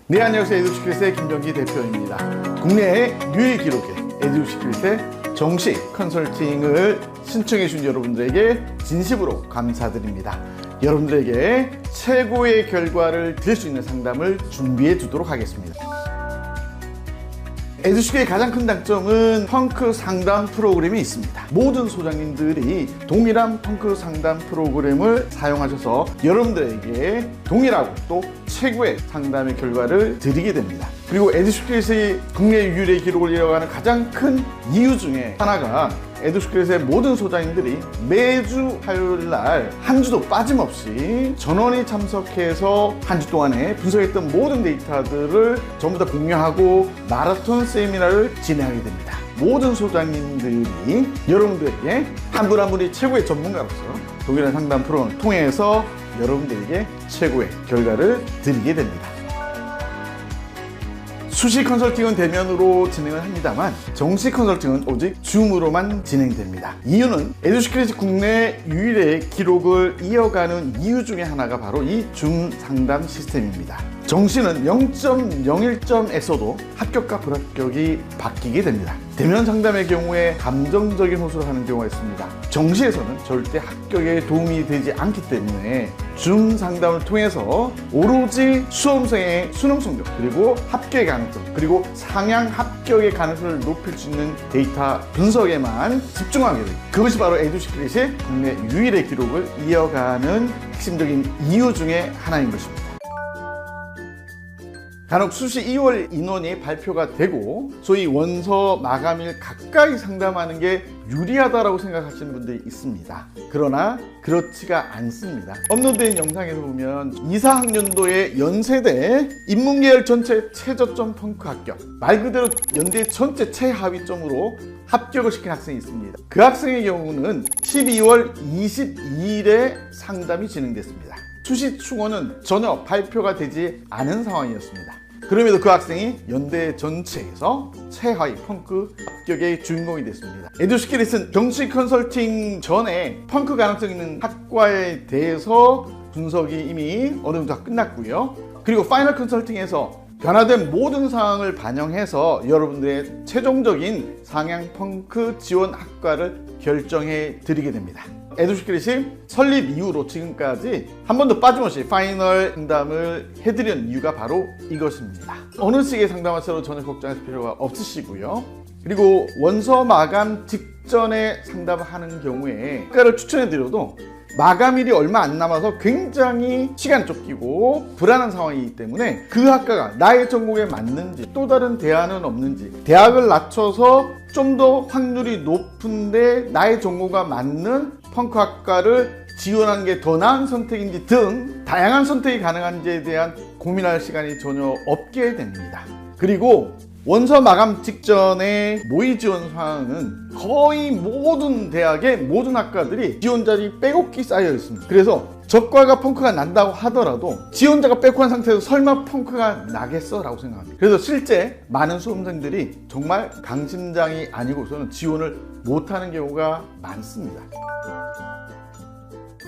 네, 안녕하세요. 에듀시크릿의 김병기 대표입니다. 국내의 유일 기록의 에듀시크릿의 정식 컨설팅을 신청해 주신 여러분들에게 진심으로 감사드립니다. 여러분들에게 최고의 결과를 드릴 수 있는 상담을 준비해 두도록 하겠습니다. 에듀시크릿의 가장 큰 장점은 펑크 상담 프로그램이 있습니다. 모든 소장님들이 동일한 펑크 상담 프로그램을 사용하셔서 여러분들에게 동일하고 또 최고의 상담의 결과를 드리게 됩니다. 그리고 에듀시크릿의 국내 유일의 기록을 이어가는 가장 큰 이유 중에 하나가 에듀시크릿의 모든 소장님들이 매주 화요일날 한 주도 빠짐없이 전원이 참석해서 한 주 동안에 분석했던 모든 데이터들을 전부 다 공유하고 마라톤 세미나를 진행하게 됩니다. 모든 소장님들이 여러분들에게 한 분 한 분이 최고의 전문가로서 동일한 상담 프로그램을 통해서 여러분들에게 최고의 결과를 드리게 됩니다. 수시 컨설팅은 대면으로 진행을 합니다만 정식 컨설팅은 오직 줌으로만 진행됩니다. 이유는 에듀시크릿이 국내 유일의 기록을 이어가는 이유 중에 하나가 바로 이 줌 상담 시스템입니다. 정시는 0.01점에서도 합격과 불합격이 바뀌게 됩니다. 대면 상담의 경우에 감정적인 호소를 하는 경우가 있습니다. 정시에서는 절대 합격에 도움이 되지 않기 때문에 줌 상담을 통해서 오로지 수험생의 수능 성적 그리고 합격의 가능성 그리고 상향 합격의 가능성을 높일 수 있는 데이터 분석에만 집중하게 됩니다. 그것이 바로 에듀시크릿이 국내 유일의 기록을 이어가는 핵심적인 이유 중에 하나인 것입니다. 간혹 수시 2월 인원이 발표가 되고 소위 원서 마감일 가까이 상담하는 게 유리하다고 생각하시는 분들이 있습니다. 그러나 그렇지가 않습니다. 업로드된 영상에서 보면 2, 4학년도의 연세대 인문계열 전체 최저점 펑크 합격, 말 그대로 연대 전체 최하위점으로 합격을 시킨 학생이 있습니다. 그 학생의 경우는 12월 22일에 상담이 진행됐습니다. 수시 충원은 전혀 발표가 되지 않은 상황이었습니다. 그럼에도 그 학생이 연대 전체에서 최하위 펑크 합격의 주인공이 됐습니다. 에듀시크릿은 정식 컨설팅 전에 펑크 가능성 있는 학과에 대해서 분석이 이미 어느 정도 끝났고요. 그리고 파이널 컨설팅에서 변화된 모든 사항을 반영해서 여러분들의 최종적인 상향 펑크 지원 학과를 결정해 드리게 됩니다. 에듀시크릿이 설립 이후로 지금까지 한 번도 빠짐없이 파이널 상담을 해드리는 이유가 바로 이것입니다. 어느 시기에 상담하셔도 전혀 걱정할 필요가 없으시고요. 그리고 원서 마감 직전에 상담을 하는 경우에 학과를 추천해드려도 마감일이 얼마 안 남아서 굉장히 시간이 쫓기고 불안한 상황이기 때문에 그 학과가 나의 전공에 맞는지 또 다른 대안은 없는지 대학을 낮춰서 좀 더 확률이 높은데 나의 전공과 맞는 펑크 학과를 지원하는 게 더 나은 선택인지 등 다양한 선택이 가능한지에 대한 고민할 시간이 전혀 없게 됩니다. 그리고 원서 마감 직전에 모의 지원 사항은 거의 모든 대학의 모든 학과들이 지원자들이 빼곡히 쌓여 있습니다. 그래서 적과가 펑크가 난다고 하더라도 지원자가 빼곡한 상태에서 설마 펑크가 나겠어? 라고 생각합니다. 그래서 실제 많은 수험생들이 정말 강심장이 아니고서는 지원을 못하는 경우가 많습니다.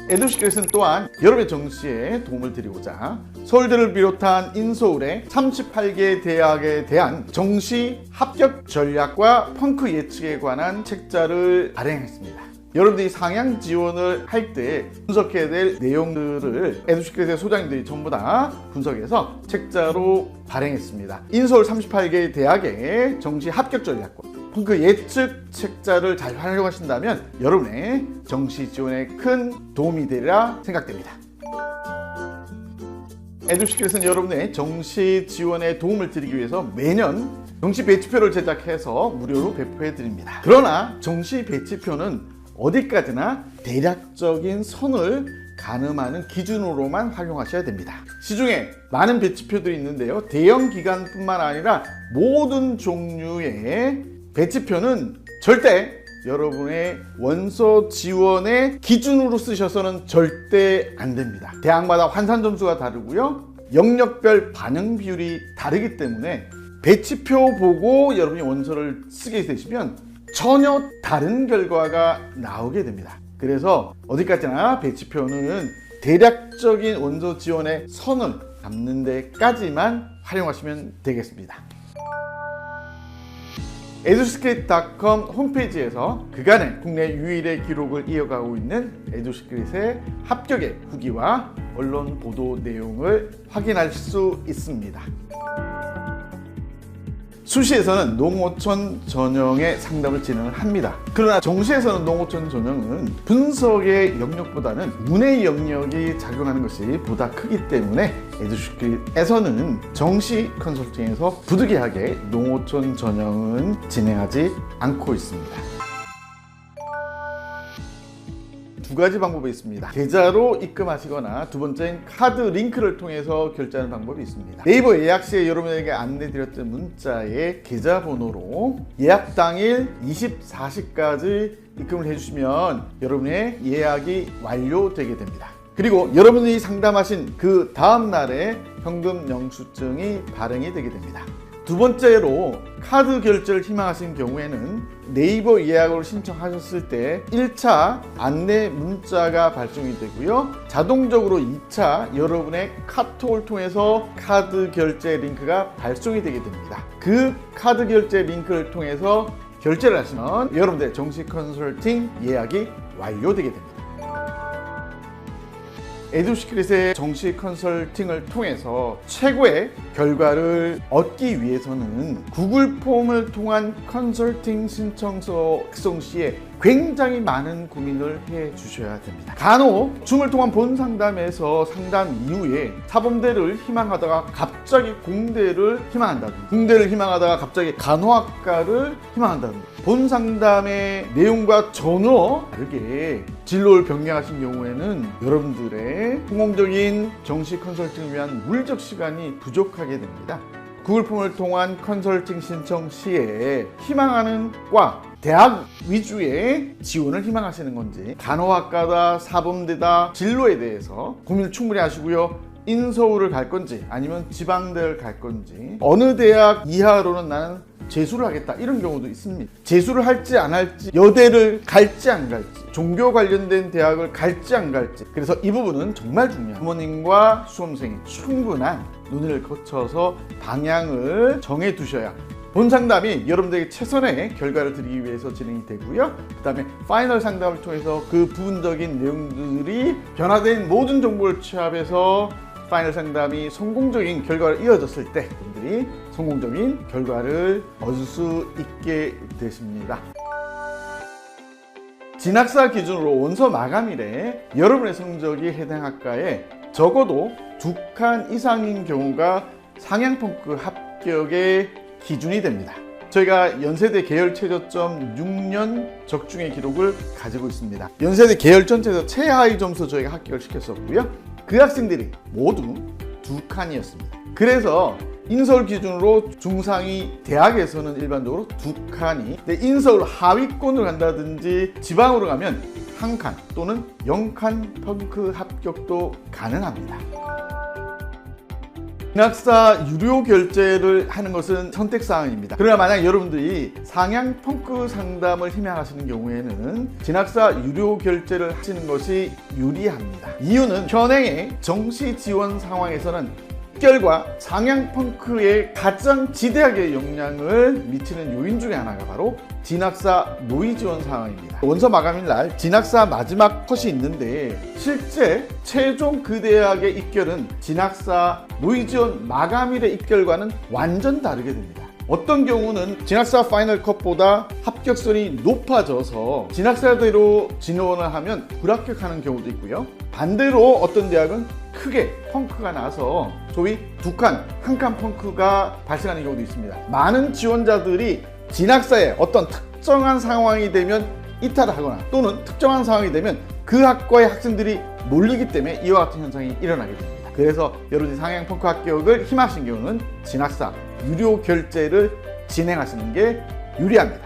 에듀시크릿은 또한 여러분의 정시에 도움을 드리고자 서울대를 비롯한 인서울의 38개 대학에 대한 정시 합격 전략과 펑크 예측에 관한 책자를 발행했습니다. 여러분들이 상향 지원을 할 때 분석해야 될 내용들을 에듀시크릿의 소장님들이 전부 다 분석해서 책자로 발행했습니다. 인서울 38개 대학의 정시 합격 전략과 그 예측 책자를 잘 활용하신다면 여러분의 정시 지원에 큰 도움이 되리라 생각됩니다. 에듀시크릿은 여러분의 정시 지원에 도움을 드리기 위해서 매년 정시 배치표를 제작해서 무료로 배포해 드립니다. 그러나 정시 배치표는 어디까지나 대략적인 선을 가늠하는 기준으로만 활용하셔야 됩니다. 시중에 많은 배치표들이 있는데요. 대형 기관뿐만 아니라 모든 종류의 배치표는 절대 여러분의 원서 지원의 기준으로 쓰셔서는 절대 안 됩니다. 대학마다 환산 점수가 다르고요. 영역별 반영 비율이 다르기 때문에 배치표 보고 여러분이 원서를 쓰게 되시면 전혀 다른 결과가 나오게 됩니다. 그래서 어디까지나 배치표는 대략적인 원서 지원의 선을 잡는 데까지만 활용하시면 되겠습니다. edushikrit.com 홈페이지에서 그간의 국내 유일의 기록을 이어가고 있는 에듀시크릿의 합격의 후기와 언론 보도 내용을 확인할 수 있습니다. 수시에서는 농어촌 전형의 상담을 진행을 합니다. 그러나 정시에서는 농어촌 전형은 분석의 영역보다는 문의 영역이 작용하는 것이 보다 크기 때문에 에듀시크릿에서는 정시 컨설팅에서 부득이하게 농어촌 전형은 진행하지 않고 있습니다. 두 가지 방법이 있습니다. 계좌로 입금하시거나 두 번째는 카드 링크를 통해서 결제하는 방법이 있습니다. 네이버 예약 시에 여러분에게 안내드렸던 문자의 계좌번호로 예약 당일 24시까지 입금을 해주시면 여러분의 예약이 완료되게 됩니다. 그리고 여러분이 상담하신 그 다음 날에 현금 영수증이 발행이 되게 됩니다. 두 번째로 카드 결제를 희망하신 경우에는 네이버 예약을 신청하셨을 때 1차 안내 문자가 발송이 되고요. 자동적으로 2차 여러분의 카톡을 통해서 카드 결제 링크가 발송이 되게 됩니다. 그 카드 결제 링크를 통해서 결제를 하시면 여러분들의 정식 컨설팅 예약이 완료되게 됩니다. 에듀시크릿의 정식 컨설팅을 통해서 최고의 결과를 얻기 위해서는 구글 폼을 통한 컨설팅 신청서 작성 시에 굉장히 많은 고민을 해 주셔야 됩니다. 간혹 줌을 통한 본 상담에서 상담 이후에 사범대를 희망하다가 갑자기 공대를 희망한다든지, 공대를 희망하다가 갑자기 간호학과를 희망한다든지, 본 상담의 내용과 전혀 다르게 진로를 변경하신 경우에는 여러분들의 성공적인 정식 컨설팅을 위한 물리적 시간이 부족하게 됩니다. 구글폼을 통한 컨설팅 신청 시에 희망하는 과, 대학 위주의 지원을 희망하시는 건지, 간호학과다, 사범대다, 진로에 대해서 고민을 충분히 하시고요. 인서울을 갈 건지 아니면 지방대를 갈 건지, 어느 대학 이하로는 나는 재수를 하겠다, 이런 경우도 있습니다. 재수를 할지 안 할지, 여대를 갈지 안 갈지, 종교 관련된 대학을 갈지 안 갈지, 그래서 이 부분은 정말 중요합니다. 부모님과 수험생이 충분한 논의를 거쳐서 방향을 정해 두셔야 본 상담이 여러분들에게 최선의 결과를 드리기 위해서 진행이 되고요. 그 다음에 파이널 상담을 통해서 그 부분적인 내용들이 변화된 모든 정보를 취합해서 파이널 상담이 성공적인 결과를 이어졌을 때 여러분들이 성공적인 결과를 얻을 수 있게 되십니다. 진학사 기준으로 원서 마감일에 여러분의 성적이 해당 학과에 적어도 2칸 이상인 경우가 상향평가 합격의 기준이 됩니다. 저희가 연세대 계열 최저점 6년 적중의 기록을 가지고 있습니다. 연세대 계열 전체에서 최하위 점수 저희가 합격을 시켰었고요. 그 학생들이 모두 2칸이었습니다. 그래서 인서울 기준으로 중상위 대학에서는 일반적으로 2칸이, 근데 인서울 하위권으로 간다든지 지방으로 가면 1칸 또는 0칸 펑크 합격도 가능합니다. 진학사 유료 결제를 하는 것은 선택사항입니다. 그러나 만약 여러분들이 상향 펑크 상담을 희망하시는 경우에는 진학사 유료 결제를 하시는 것이 유리합니다. 이유는 현행의 정시 지원 상황에서는 입결과 상향 펑크에 가장 지대하게 영향을 미치는 요인 중에 하나가 바로 진학사 모의 지원 상황입니다. 원서 마감일 날 진학사 마지막 컷이 있는데 실제 최종 그 대학의 입결은 진학사 모의 지원 마감일의 입결과는 완전 다르게 됩니다. 어떤 경우는 진학사 파이널 컷보다 합격선이 높아져서 진학사대로 진원을 하면 불합격하는 경우도 있고요. 반대로 어떤 대학은 크게 펑크가 나서 소위 2칸, 1칸 펑크가 발생하는 경우도 있습니다. 많은 지원자들이 진학사에 어떤 특정한 상황이 되면 이탈을 하거나 또는 특정한 상황이 되면 그 학과의 학생들이 몰리기 때문에 이와 같은 현상이 일어나게 됩니다. 그래서 여러분이 상향 펑크 합격을 희망하신 경우는 진학사 유료 결제를 진행하시는 게 유리합니다.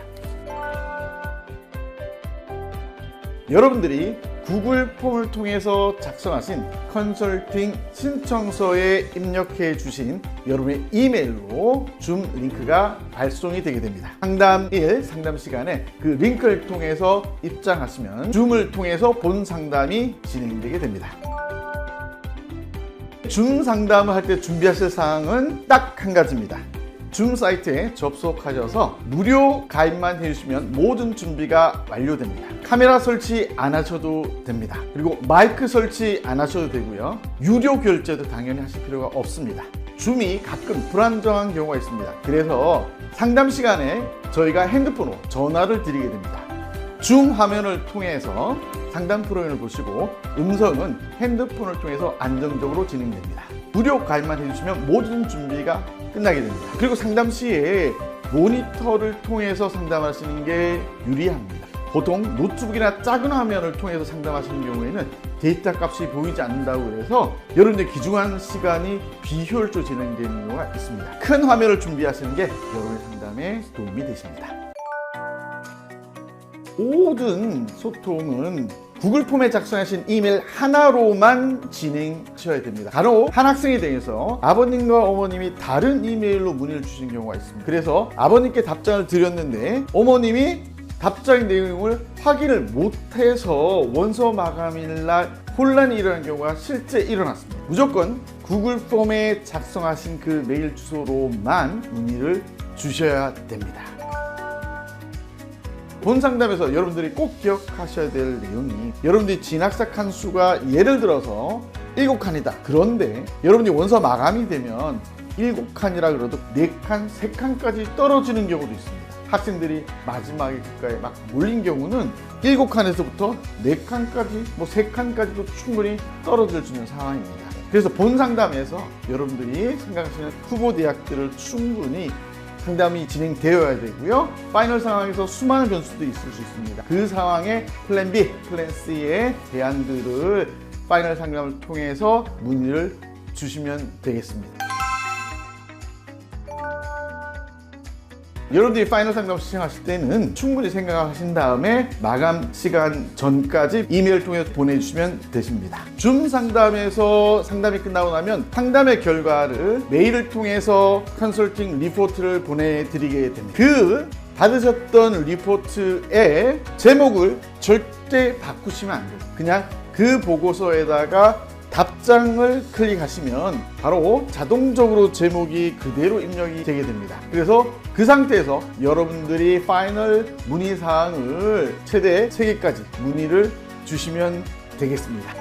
여러분들이 구글 폼을 통해서 작성하신 컨설팅 신청서에 입력해 주신 여러분의 이메일로 줌 링크가 발송이 되게 됩니다. 상담일 상담 시간에 그 링크를 통해서 입장하시면 줌을 통해서 본 상담이 진행되게 됩니다. 줌 상담을 할 때 준비하실 사항은 딱 한 가지입니다. 줌 사이트에 접속하셔서 무료 가입만 해주시면 모든 준비가 완료됩니다. 카메라 설치 안 하셔도 됩니다. 그리고 마이크 설치 안 하셔도 되고요. 유료 결제도 당연히 하실 필요가 없습니다. 줌이 가끔 불안정한 경우가 있습니다. 그래서 상담 시간에 저희가 핸드폰으로 전화를 드리게 됩니다. 줌 화면을 통해서 상담 프로그램을 보시고 음성은 핸드폰을 통해서 안정적으로 진행됩니다. 무료 가입만 해주시면 모든 준비가 끝나게 됩니다. 그리고 상담 시에 모니터를 통해서 상담하시는 게 유리합니다. 보통 노트북이나 작은 화면을 통해서 상담하시는 경우에는 데이터 값이 보이지 않는다고 해서 여러분들 귀중한 시간이 비효율적으로 진행되는 경우가 있습니다. 큰 화면을 준비하시는 게 여러분의 상담에 도움이 되십니다. 모든 소통은 구글 폼에 작성하신 이메일 하나로만 진행하셔야 됩니다. 간혹 한 학생에 대해서 아버님과 어머님이 다른 이메일로 문의를 주신 경우가 있습니다. 그래서 아버님께 답장을 드렸는데 어머님이 답장 내용을 확인을 못해서 원서 마감일날 혼란이 일어난 경우가 실제 일어났습니다. 무조건 구글 폼에 작성하신 그 메일 주소로만 문의를 주셔야 됩니다. 본 상담에서 여러분들이 꼭 기억하셔야 될 내용이 여러분들이 진학사 칸수가 예를 들어서 7칸이다. 그런데 여러분들이 원서 마감이 되면 7칸이라 그래도 4칸, 3칸까지 떨어지는 경우도 있습니다. 학생들이 마지막에 국가에 막 몰린 경우는 7칸에서부터 4칸까지, 3칸까지도 충분히 떨어질 수 있는 상황입니다. 그래서 본 상담에서 여러분들이 생각하시는 후보 대학들을 충분히 상담이 진행되어야 되고요. 파이널 상황에서 수많은 변수도 있을 수 있습니다. 그 상황에 플랜 B, 플랜 C의 대안들을 파이널 상담을 통해서 문의를 주시면 되겠습니다. 여러분들이 파이널 상담을 시청하실 때는 충분히 생각하신 다음에 마감 시간 전까지 이메일을 통해 보내주시면 되십니다. 줌 상담에서 상담이 끝나고 나면 상담의 결과를 메일을 통해서 컨설팅 리포트를 보내드리게 됩니다. 그 받으셨던 리포트의 제목을 절대 바꾸시면 안 돼요. 그냥 그 보고서에다가 답장을 클릭하시면 바로 자동적으로 제목이 그대로 입력이 되게 됩니다. 그래서 그 상태에서 여러분들이 파이널 문의사항을 최대 3개까지 문의를 주시면 되겠습니다.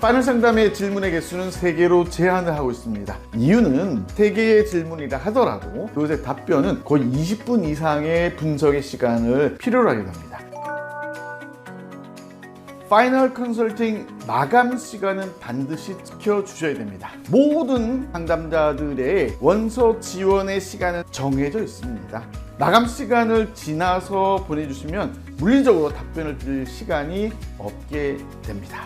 파이널 상담의 질문의 개수는 3개로 제한을 하고 있습니다. 이유는 3개의 질문이라 하더라도 그것의 답변은 거의 20분 이상의 분석의 시간을 필요로 하게 됩니다. 파이널 컨설팅 마감 시간은 반드시 지켜주셔야 됩니다. 모든 상담자들의 원서 지원의 시간은 정해져 있습니다. 마감 시간을 지나서 보내주시면 물리적으로 답변을 드릴 시간이 없게 됩니다.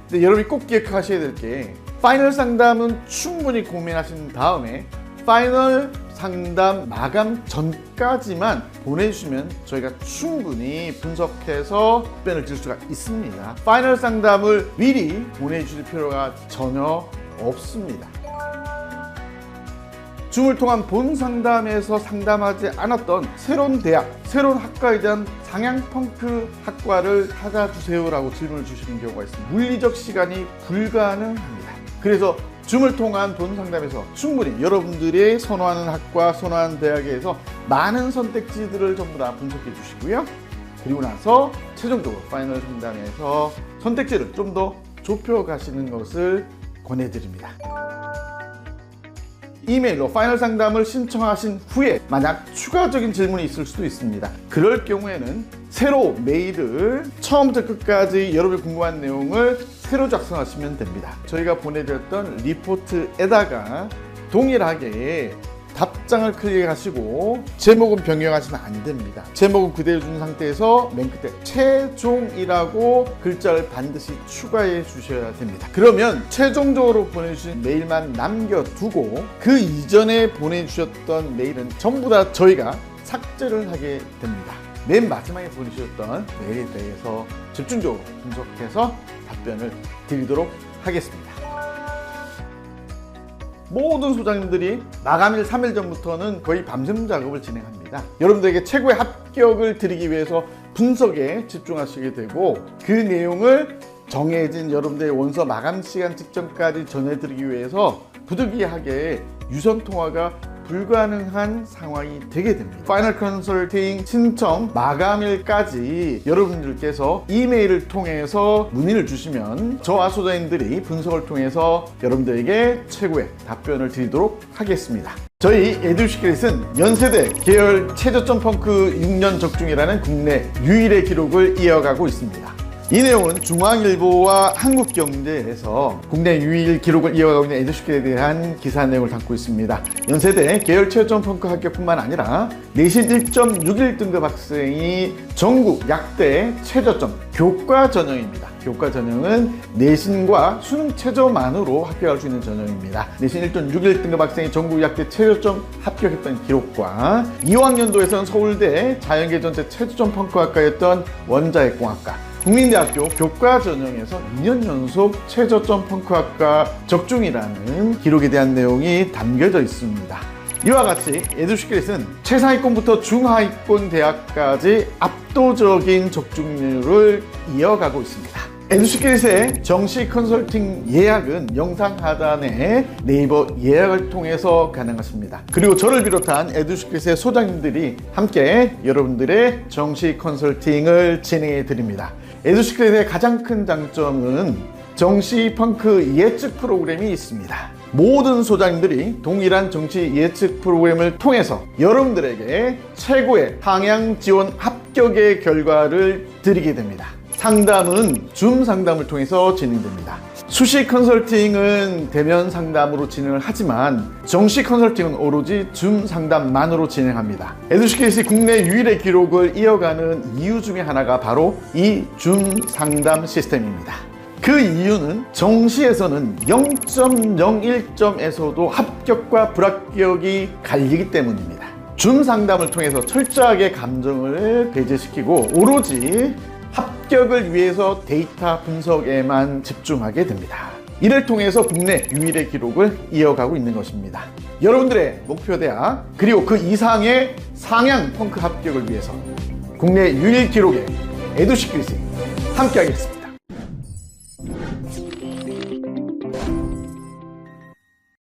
근데 여러분이 꼭 기억하셔야 될 게 파이널 상담은 충분히 고민하신 다음에 파이널 상담 마감 전까지만 보내주시면 저희가 충분히 분석해서 답변을 드릴 수가 있습니다. 파이널 상담을 미리 보내주실 필요가 전혀 없습니다. 줌을 통한 본 상담에서 상담하지 않았던 새로운 대학, 새로운 학과에 대한 상향펑크 학과를 찾아주세요라고 질문을 주시는 경우가 있습니다. 물리적 시간이 불가능합니다. 그래서 줌을 통한 본 상담에서 충분히 여러분들이 선호하는 학과, 선호하는 대학에서 많은 선택지들을 전부 다 분석해 주시고요. 그리고 나서 최종적으로 파이널 상담에서 선택지를 좀 더 좁혀 가시는 것을 권해드립니다. 이메일로 파이널 상담을 신청하신 후에 만약 추가적인 질문이 있을 수도 있습니다. 그럴 경우에는 새로 메일을 처음부터 끝까지 여러분이 궁금한 내용을 새로 작성하시면 됩니다. 저희가 보내드렸던 리포트에다가 동일하게 답장을 클릭하시고 제목은 변경하시면 안 됩니다. 제목은 그대로 준 상태에서 맨 끝에 최종이라고 글자를 반드시 추가해 주셔야 됩니다. 그러면 최종적으로 보내주신 메일만 남겨두고 그 이전에 보내주셨던 메일은 전부 다 저희가 삭제를 하게 됩니다. 맨 마지막에 보내주셨던 메일에 대해서 집중적으로 분석해서 답변을 드리도록 하겠습니다. 모든 소장님들이 마감일 3일 전부터는 거의 밤샘 작업을 진행합니다. 여러분들에게 최고의 합격을 드리기 위해서 분석에 집중하시게 되고 그 내용을 정해진 여러분들의 원서 마감 시간 직전까지 전해드리기 위해서 부득이하게 유선 통화가 불가능한 상황이 되게 됩니다. 파이널 컨설팅 신청 마감일까지 여러분들께서 이메일을 통해서 문의를 주시면 저와 소장님들이 분석을 통해서 여러분들에게 최고의 답변을 드리도록 하겠습니다. 저희 에듀시크릿은 연세대 계열 최저점 펑크 6년 적중이라는 국내 유일의 기록을 이어가고 있습니다. 이 내용은 중앙일보와 한국경제에서 국내 유일 기록을 이어가고 있는 에듀시크릿에 대한 기사 내용을 담고 있습니다. 연세대 계열 최저점 펑크 합격뿐만 아니라 내신 1.61등급 학생이 전국 약대 최저점 교과 전형입니다. 교과 전형은 내신과 수능 최저만으로 합격할 수 있는 전형입니다. 내신 1.61등급 학생이 전국 약대 최저점 합격했던 기록과 2학년도에서는 서울대 자연계 전체 최저점 펑크학과였던 원자핵공학과 국민대학교 교과 전형에서 2년 연속 최저점 펑크학과 적중이라는 기록에 대한 내용이 담겨져 있습니다. 이와 같이 에듀시크릿은 최상위권부터 중하위권 대학까지 압도적인 적중률을 이어가고 있습니다. 에듀시크릿의 정시 컨설팅 예약은 영상 하단에 네이버 예약을 통해서 가능하십니다. 그리고 저를 비롯한 에듀시크릿의 소장님들이 함께 여러분들의 정시 컨설팅을 진행해 드립니다. 에듀시크릿의 가장 큰 장점은 정시 펑크 예측 프로그램이 있습니다. 모든 소장님들이 동일한 정시 예측 프로그램을 통해서 여러분들에게 최고의 방향 지원 합격의 결과를 드리게 됩니다. 상담은 줌 상담을 통해서 진행됩니다. 수시 컨설팅은 대면 상담으로 진행을 하지만 정시 컨설팅은 오로지 줌 상담만으로 진행합니다. 에듀시크릿이 국내 유일의 기록을 이어가는 이유 중에 하나가 바로 이 줌 상담 시스템입니다. 그 이유는 정시에서는 0.01점에서도 합격과 불합격이 갈리기 때문입니다. 줌 상담을 통해서 철저하게 감정을 배제시키고 오로지 합격을 위해서 데이터 분석에만 집중하게 됩니다. 이를 통해서 국내 유일의 기록을 이어가고 있는 것입니다. 여러분들의 목표 대학 그리고 그 이상의 상향 펑크 합격을 위해서 국내 유일 기록의 에듀시크릿이 함께하겠습니다.